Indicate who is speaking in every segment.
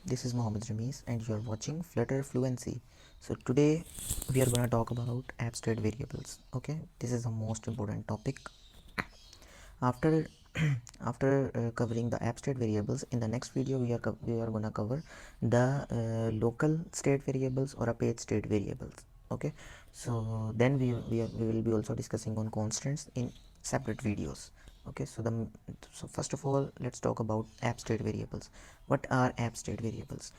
Speaker 1: this is Mohammed Rameez and you're watching Flutter Fluency. So today we are gonna talk about abstract variables. Okay, this is the most important topic. After covering the abstract variables, in the next video we are gonna cover the local state variables or a page state variables. Okay, so then we will be also discussing on constants in separate videos. Okay, so first of all, let's talk about abstract variables. What are abstract variables?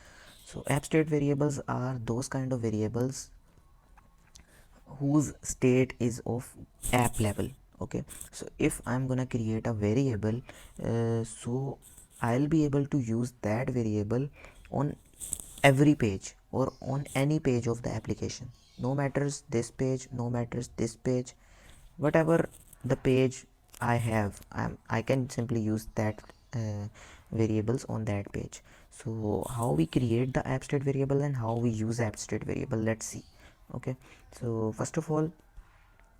Speaker 1: So abstract variables are those kind of variables whose state is of app level. Okay, so if I'm gonna create a variable, so I'll be able to use that variable on every page or on any page of the application, no matters this page, no matters this page, whatever the page I have, I can simply use that variables on that page. So how we create the abstract variable and how we use abstract variable, let's see. Okay, so first of all,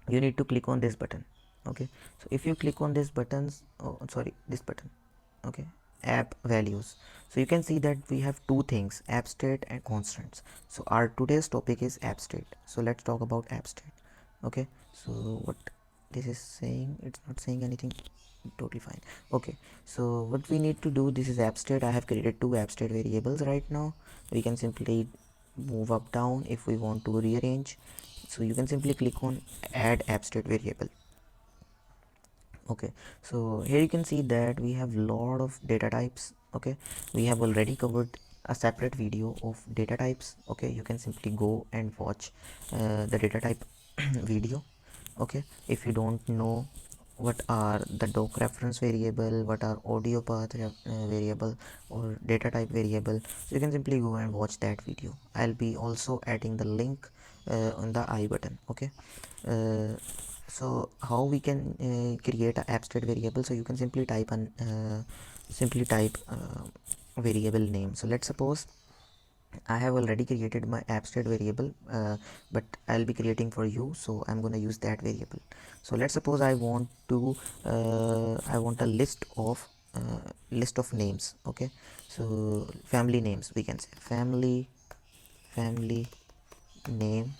Speaker 1: you need to click on this button. Okay, so if you click on this buttons, oh sorry, this button, okay, app values, so you can see that we have two things, abstract and constants. So our today's topic is abstract, so let's talk about abstract. Okay, so what this is saying, it's not saying anything, totally fine. Okay, so what we need to do, this is abstract. I have created two abstract variables right now. We can simply move up down if we want to rearrange, so you can simply click on add abstract variable. Okay, so here you can see that we have lot of data types. Okay, we have already covered a separate video of data types. Okay, you can simply go and watch the data type video. Okay, if you don't know what are the doc reference variable, what are audio path variable or data type variable, so you can simply go and watch that video. I'll be also adding the link on the I button. Okay, so how we can create an abstract variable, so you can simply type variable name. So let's suppose I have already created my abstract variable, but I'll be creating for you, so I'm going to use that variable. So let's suppose I want to I want a list of names. Okay, so family names, we can say family name.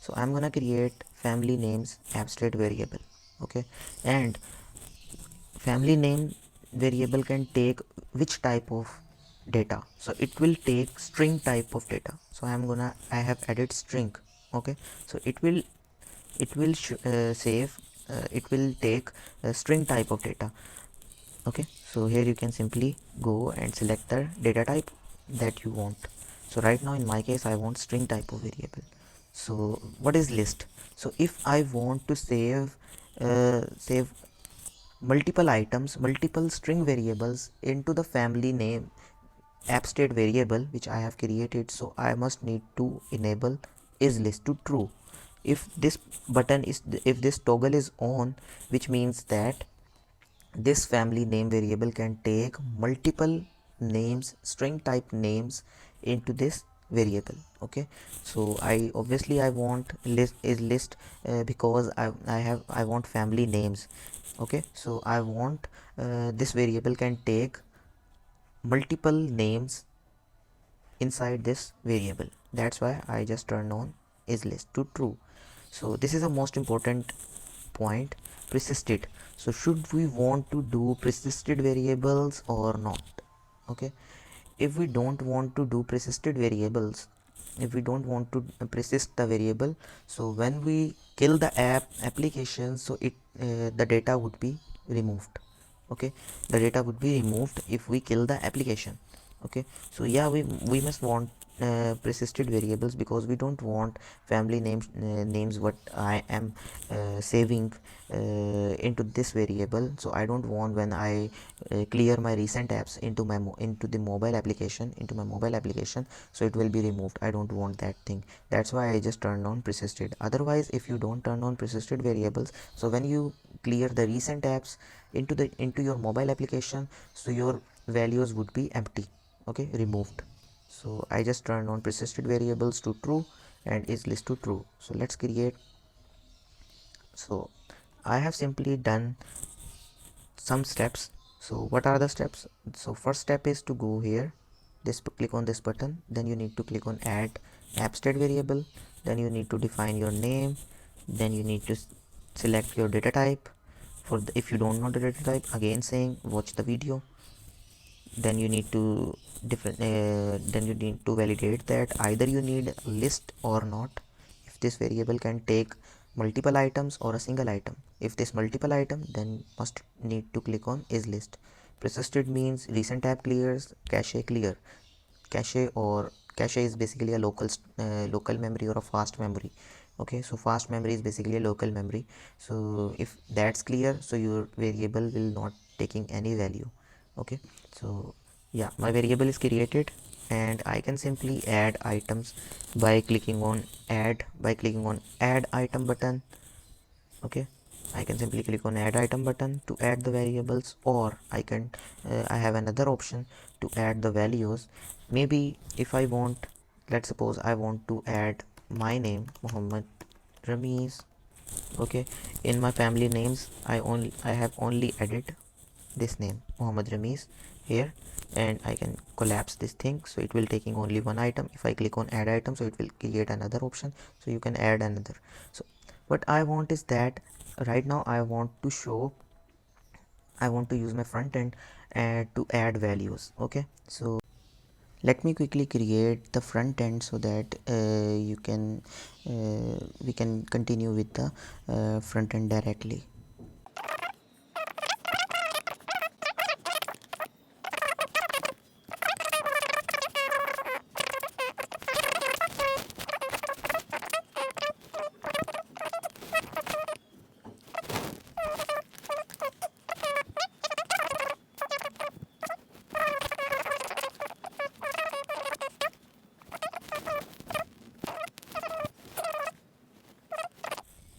Speaker 1: So I'm gonna create family names abstract variable. Okay, and family name variable can take which type of data, so it will take string type of data. So I have added string. Okay, so it will take a string type of data. Okay, so here you can simply go and select the data type that you want. So right now in my case I want string type of variable. So what is list? So if I want to save multiple items, multiple string variables into the family name abstract variable which I have created, so I must need to enable is list to true. If this if this toggle is on, which means that this family name variable can take multiple names, string type names into this variable. Okay, so I want list because I want family names. Okay, so I want this variable can take multiple names inside this variable. That's why I just turn on is list to true. So this is the most important point, persisted. So should we want to do persisted variables or not? Okay, if we don't want to do persisted variables, if we don't want to persist the variable, so when we kill the application, so the data would be removed. Okay, the data would be removed if we kill the application. Okay, so yeah, we must want persisted variables because we don't want family names what I am saving into this variable. So I don't want when I clear my recent apps into my into the mobile application, so it will be removed. I don't want that thing. That's why I just turned on persisted. Otherwise, if you don't turn on persisted variables, so when you clear the recent apps into your mobile application, so your values would be empty. Okay, removed. So I just turned on persisted variables to true and is list to true. So let's create. So I have simply done some steps. So what are the steps? So first step is to go here click on this button. Then you need to click on add app state variable. Then you need to define your name. Then you need to select your data type. If you don't know the data type, again saying watch the video. Then you need to validate that either you need list or not. If this variable can take multiple items or a single item. If this multiple item, then must need to click on is list. Persisted means recent tab clears, cache clear. Cache is basically a local memory or a fast memory. Okay, so fast memory is basically a local memory. So if that's clear, so your variable will not taking any value. Okay, so yeah, my variable is created, and I can simply add items by clicking on add item button. Okay, I can simply click on add item button to add the variables, or I have another option to add the values. Maybe if I want, let's suppose I want to add my name Muhammad Ramiz. Okay, in my family names I have only added this name Muhammad Ramiz here, and I can collapse this thing, so it will taking only one item. If I click on add item, so it will create another option, so you can add another. So what I want is that right now I want to use my front end and to add values. Okay, so let me quickly create the front end so that we can continue with the front end directly.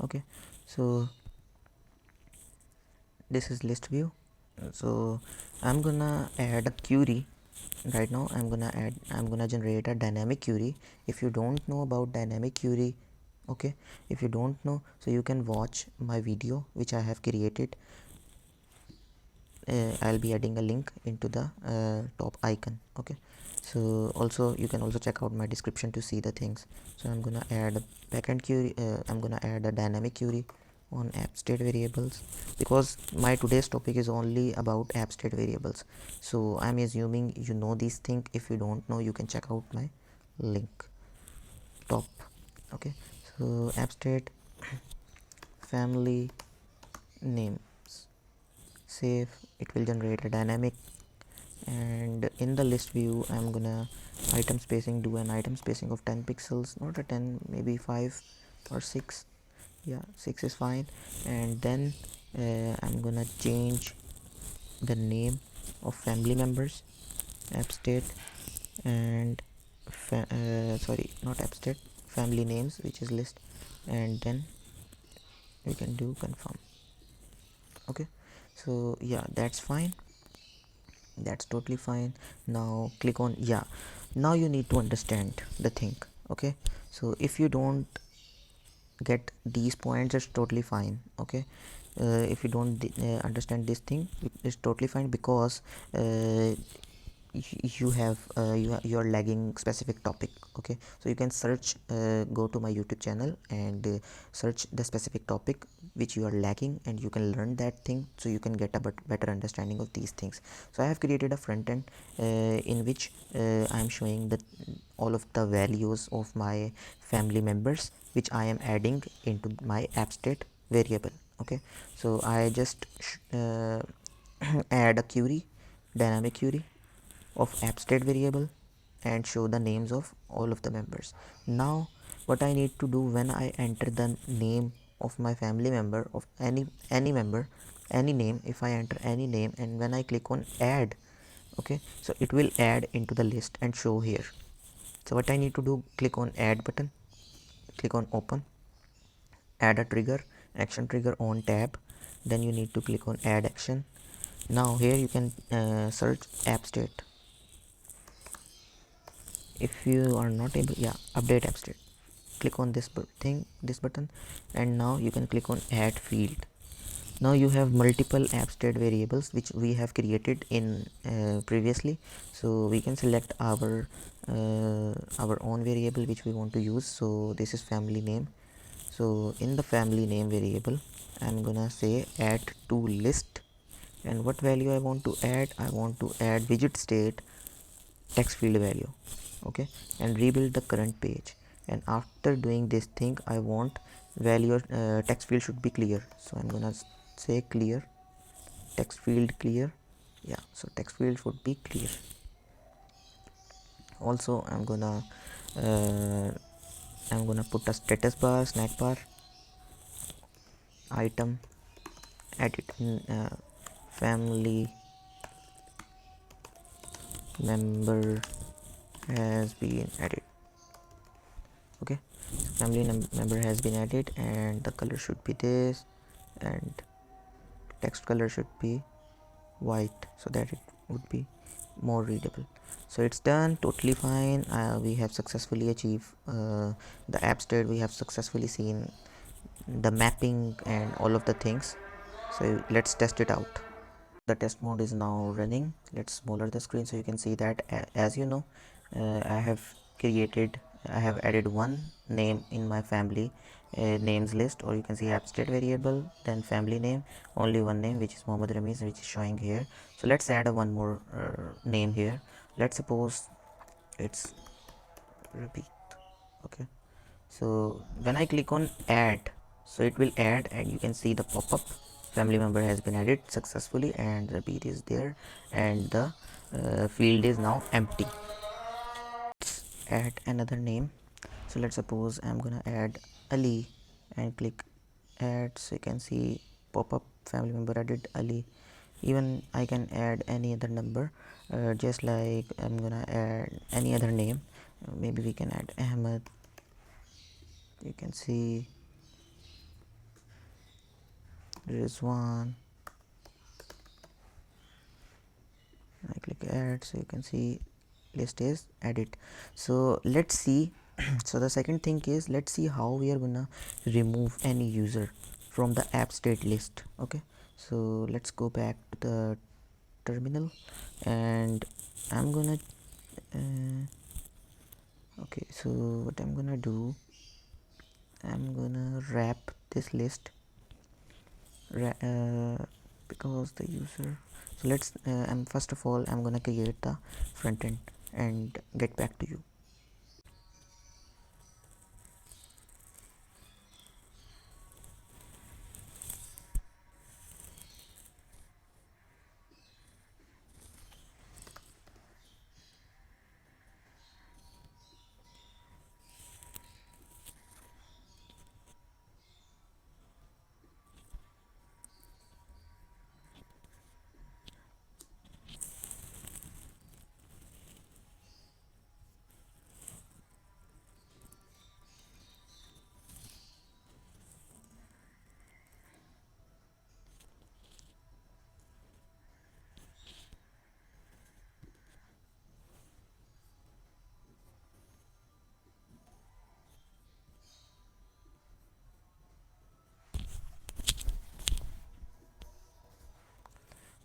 Speaker 1: Okay, so this is list view. So I'm gonna add a query. Right now I'm gonna generate a dynamic query. If you don't know about dynamic query, okay, if you don't know, so you can watch my video which I have created. I'll be adding a link into the top icon. Okay, so also you can also check out my description to see the things. So I'm gonna add a backend query. I'm gonna add a dynamic query on app state variables, because my today's topic is only about app state variables. So I'm assuming you know these things. If you don't know, you can check out my link top. Okay, so app state family name save, it will generate a dynamic. And in the list view I'm gonna item spacing, do an item spacing of 10 pixels, not a 10, maybe 5 or 6. Yeah, 6 is fine. And then I'm gonna change the name of family members, app state, and sorry, not app state, family names, which is list. And then we can do confirm. Okay, so yeah, that's fine, that's totally fine. Now click on yeah. Now you need to understand the thing. Okay, so if you don't get these points, it's totally fine. Okay, if you don't understand this thing, it's totally fine, because you have you are lagging specific topic. Okay, so you can search, go to my YouTube channel and search the specific topic which you are lacking, and you can learn that thing, so you can get a better understanding of these things. So I have created a front end in which I am showing the all of the values of my family members, which I am adding into my app state variable. Okay, so I just add a query, dynamic query of app state variable, and show the names of all of the members. Now what I need to do, when I enter the name of my family member, of any member, any name, if I enter any name and when I click on add, okay, so it will add into the list and show here. So what I need to do, click on add button, click on open, add a trigger, action trigger on tab. Then you need to click on add action. Now here you can search app state. If you are not able, yeah, update app state, click on this button, and now you can click on add field. Now you have multiple abstract variables which we have created in previously, so we can select our own variable which we want to use. So this is family name. So in the family name variable, I'm gonna say add to list, and what value I want to add? I want to add widget state text field value. Okay, and rebuild the current page. And after doing this thing, I want value text field should be clear, so I'm gonna say clear, text field clear. Yeah, so text field should be clear. Also uh, I'm gonna put a status bar, snack bar, item, edit in family member has been added. Okay, so family member has been added, and the color should be this, and text color should be white so that it would be more readable. So it's done, totally fine. We have successfully achieved the app state. We have successfully seen the mapping and all of the things. So let's test it out. The test mode is now running. Let's smaller the screen so you can see that. As you know, I have created, I have added one name in my family names list, or you can see abstract variable, then family name, only one name, which is Mohammed Rameez, which is showing here. So let's add a one more name here. Let's suppose it's repeat. Okay, so when I click on add, so it will add, and you can see the pop-up family member has been added successfully, and the beat is there, and the field is now empty. Let's add another name. So let's suppose I'm gonna add Ali, and click add, so you can see pop-up family member added Ali. Even I can add any other number, just like I'm gonna add any other name. Maybe we can add Ahmed. You can see Rizwan. I click add, so you can see list is added. So let's see. So the second thing is, let's see how we are gonna remove any user from the app state list. Okay, so let's go back to the terminal, and I'm gonna okay, so what I'm gonna do, I'm gonna wrap this list because the user. So let's and first of all I'm gonna create the front end and get back to you.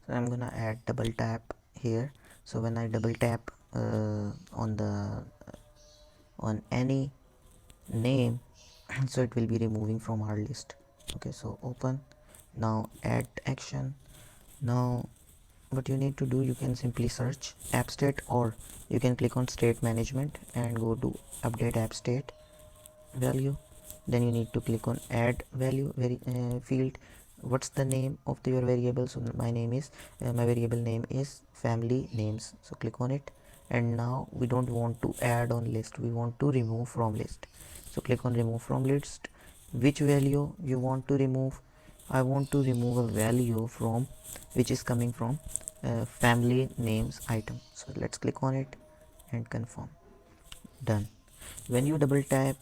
Speaker 1: So I'm gonna add double tap here. So when I double tap on any name, so it will be removing from our list. Okay, so open. Now add action. Now what you need to do, you can simply search app state, or you can click on state management and go to update app state value. Then you need to click on add value field. What's the name of your variable? So my name is my variable name is family names, so click on it. And now we don't want to add on list, we want to remove from list. So click on remove from list. Which value you want to remove? I want to remove a value from which is coming from family names item. So let's click on it and confirm. Done. When you double tap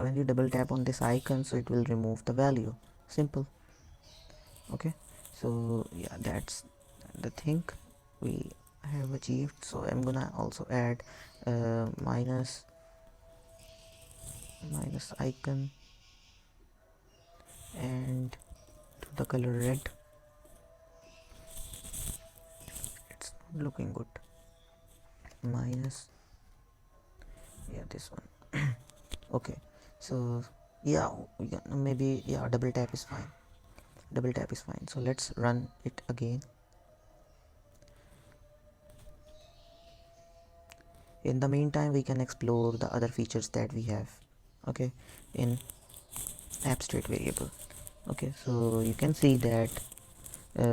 Speaker 1: when you double tap on this icon, so it will remove the value. Simple. Okay, so yeah, that's the thing we have achieved. So I'm gonna also add minus icon and the color red. It's not looking good. Minus, yeah, this one. Okay, so yeah, maybe, yeah, double tap is fine. Double tap is fine. So let's run it again. In the meantime, we can explore the other features that we have, okay, in abstract variable. Okay, so you can see that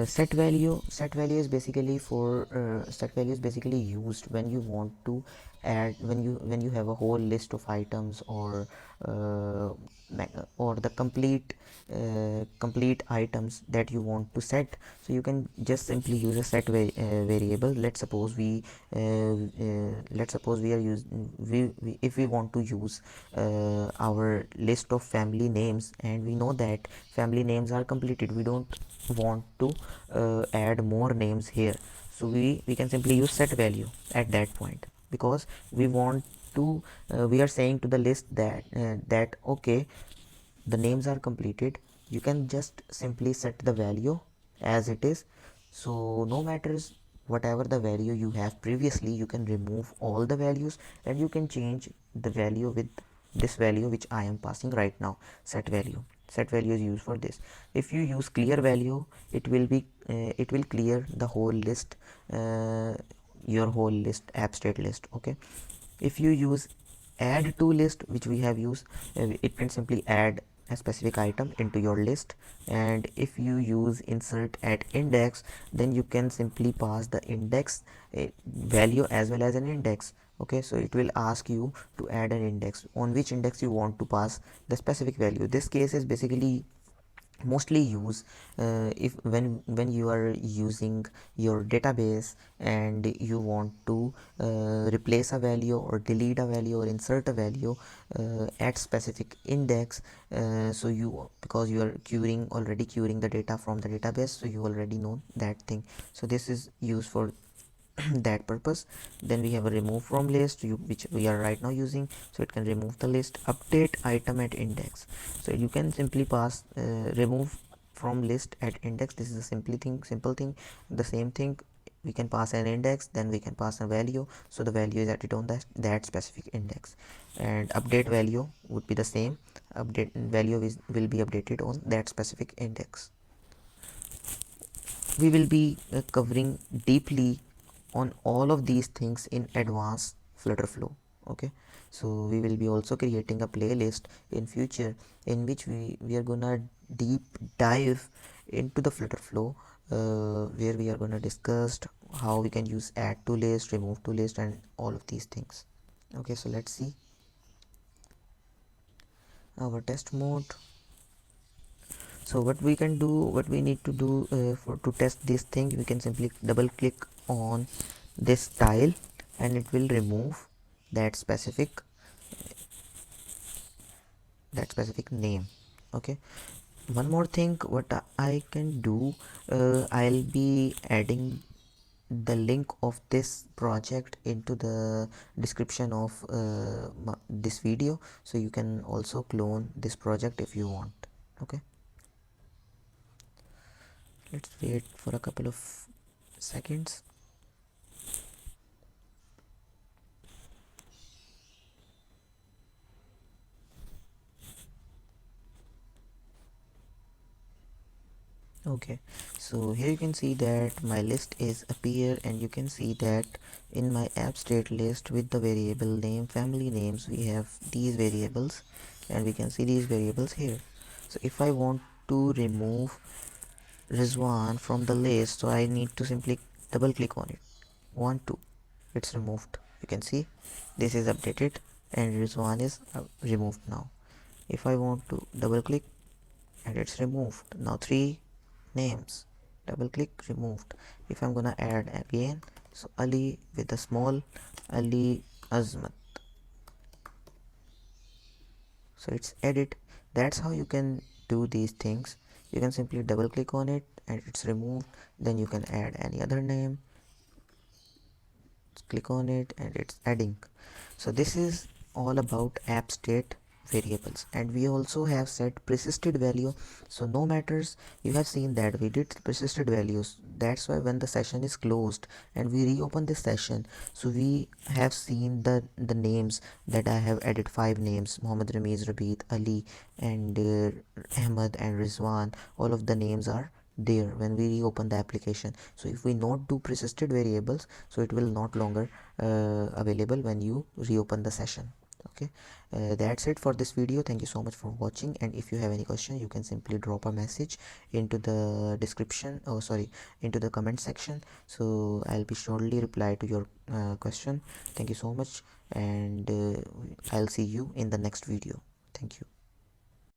Speaker 1: set value is basically for set value is basically used when you want to add, when you have a whole list of items, uh, or the complete items that you want to set. So you can just simply use a variable. Let's suppose we are using if we want to use our list of family names, and we know that family names are completed. We don't want to add more names here, so we can simply use set value at that point, because we want to we are saying to the list that okay, the names are completed. You can just simply set the value as it is. So no matters whatever the value you have previously, you can remove all the values and you can change the value with this value which I am passing right now. Set value is used for this. If you use clear value, it will clear the whole list, your whole list, abstract list. Okay, if you use add to list, which we have used, it can simply add a specific item into your list. And if you use insert at index, then you can simply pass the index value as well as an index. Okay, so it will ask you to add an index, on which index you want to pass the specific value. This case is basically mostly use if when you are using your database and you want to replace a value or delete a value or insert a value at specific index. So you, because you are already querying the data from the database, so you already know that thing. So this is used for that purpose. Then we have a remove from list, which we are right now using, so it can remove the list. Update item at index, so you can simply pass remove from list at index. This is a simple thing. The same thing, we can pass an index, then we can pass a value, so the value is added on that specific index. And update value would be the same. Update value will be updated on that specific index. We will be covering deeply on all of these things in advanced Flutterflow. Okay, so we will be also creating a playlist in future in which we are gonna deep dive into the Flutterflow, where we are gonna discuss how we can use add to list, remove to list, and all of these things. Okay, so let's see our test mode. So what we need to do for to test this thing, we can simply double click on this tile and it will remove that specific name. Okay, one more thing what I can do, I'll be adding the link of this project into the description of this video, so you can also clone this project if you want. Okay, let's wait for a couple of seconds. Okay, so here you can see that my list is appear, and you can see that in my abstract list with the variable name, family names, we have these variables, and we can see these variables here. So if I want to remove Rizwan from the list, so I need to simply double click on it. 1 2, it's removed. You can see this is updated and Rizwan is removed now. If I want to double click, and it's removed. Now 3 names, double click, removed. If I'm gonna add again, so Ali with a small, Ali Azmat, so it's edit. That's how you can do these things. You can simply double click on it and it's removed. Then you can add any other name, click on it and it's adding. So this is all about abstract variables, and we also have set persisted value. So no matters, you have seen that we did persisted values. That's why when the session is closed and we reopen this session, so we have seen the names that I have added 5 names: Mohammed, Ramiz, Rabit, Ali, and Ahmed and Rizwan. All of the names are there when we reopen the application. So if we not do persisted variables, so it will not longer available when you reopen the session. Okay, that's it for this video. Thank you so much for watching, and if you have any question, you can simply drop a message into the description, oh sorry, into the comment section. So I'll be surely reply to your question. Thank you so much, and I'll see you in the next video. Thank you.